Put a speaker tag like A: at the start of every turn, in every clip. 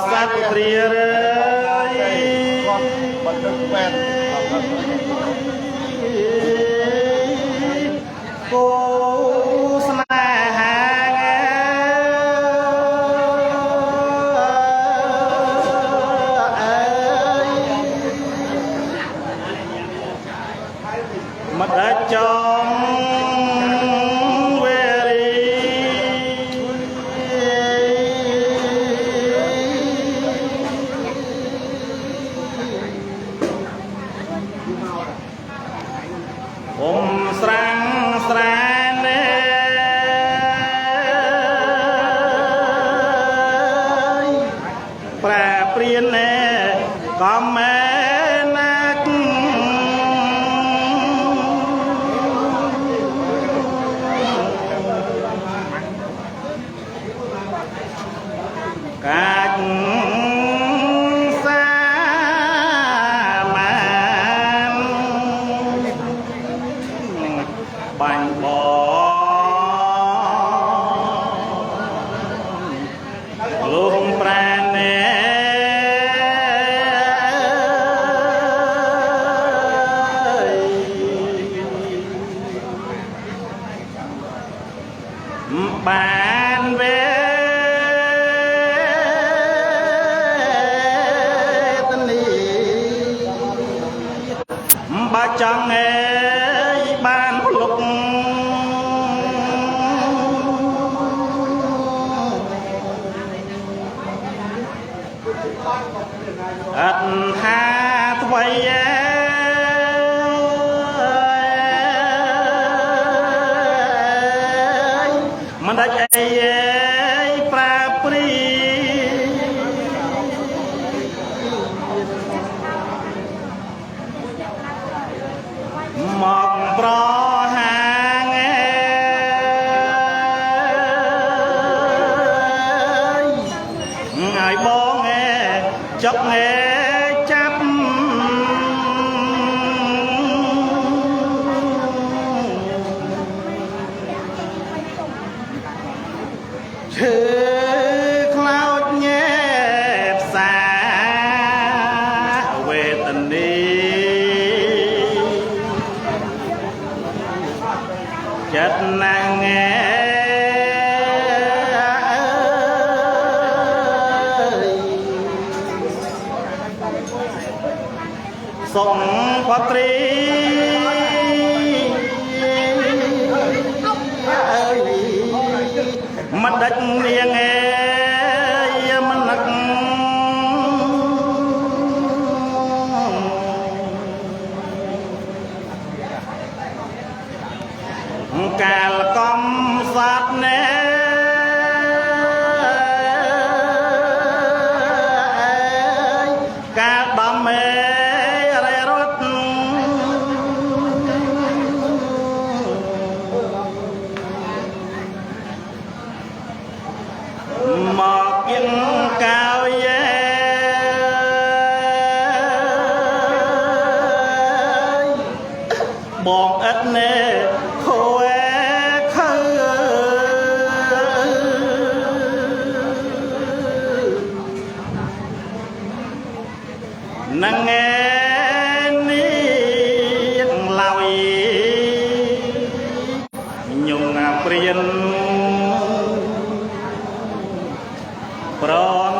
A: សាពុទ្រារើយ
B: บันทึกแปด
A: គូស្នេហាមិនដាច់ចង់វេរីស្រាំងស្រានប្រាព្រៀនកំមែណាក់កាច់សាមានបាញ់បងលងប្រាណបានវេទនីបើចង់បានភ្លុកអត់ថាអ្វីមិនដាច់អីប្រាព្រីមកប្រហាងឲ្យបងចុកចាប់ឈើខ្លោចញែផ្សាវេទនីចិត្តណាងសុងផត្រីមិនដាច់នាងមិននឹកកាលកំសត់ណែកាលបំរេរត់មកពីកៅបងឥតណែខូខើនឹងនេះឡើយញងព្រៀនប្រង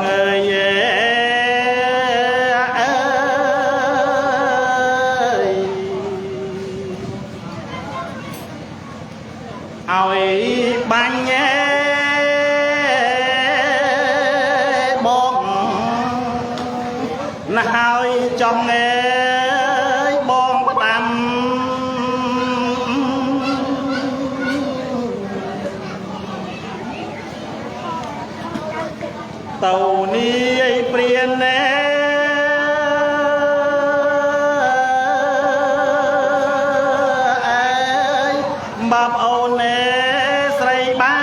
A: ឲ្យបាញ់បងណាស់ហើយចង់បងផ្ដាំទៅនេះព្រៀនបាបអូនស្រីបា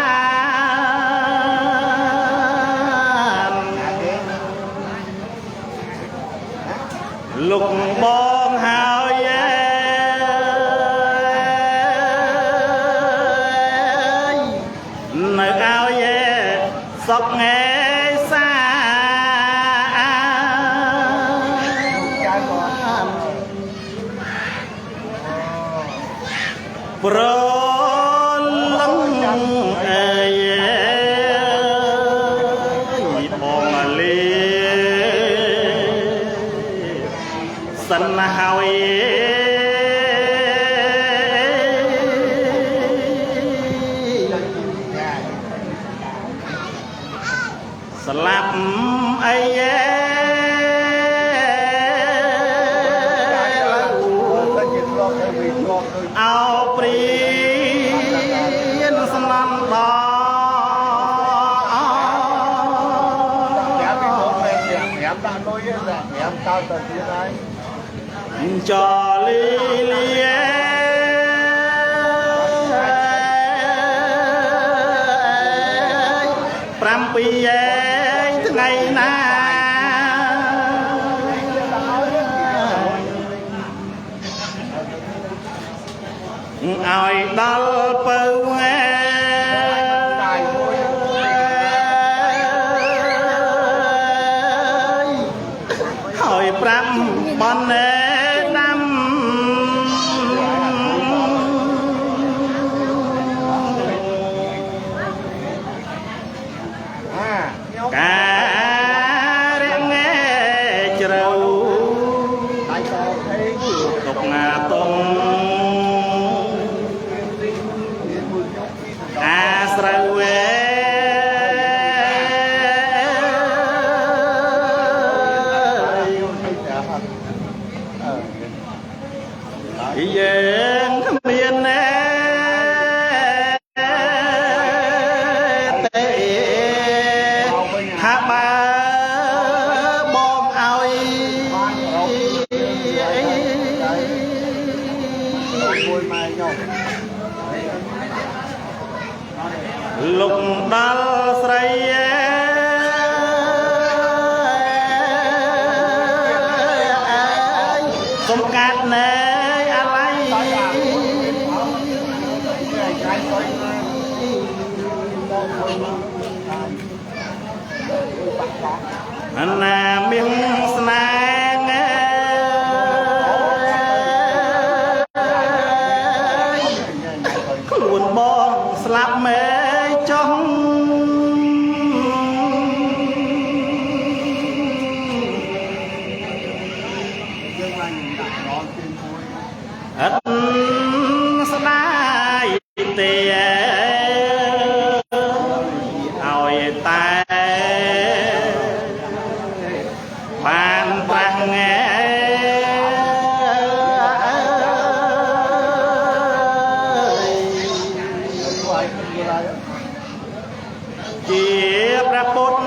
A: នលោកបងហើយនៅឲ្យ សក់ងាយសាប្រលឹងអើយបងលីសិនហើយស្លាប់អីអោព្រៀនសំឡំដល់ចលីលា7ថ្ងៃណាឲ្យដល់ពៅហើយ5បនដាំការរៀងជ្រៅទុកណាតុងអាស្រូវយើងគ្មានណែទេថាបើបងឲ្យលុកដល់ស្រីសុំកាត់ណែអាឡៃណាមានស្នេហ៍ខ្លួនបងស្លាប់មេចុះអត់ស្ដាយទេឲ្យតែបានប្រាំងជាព្រះពុទ្ធ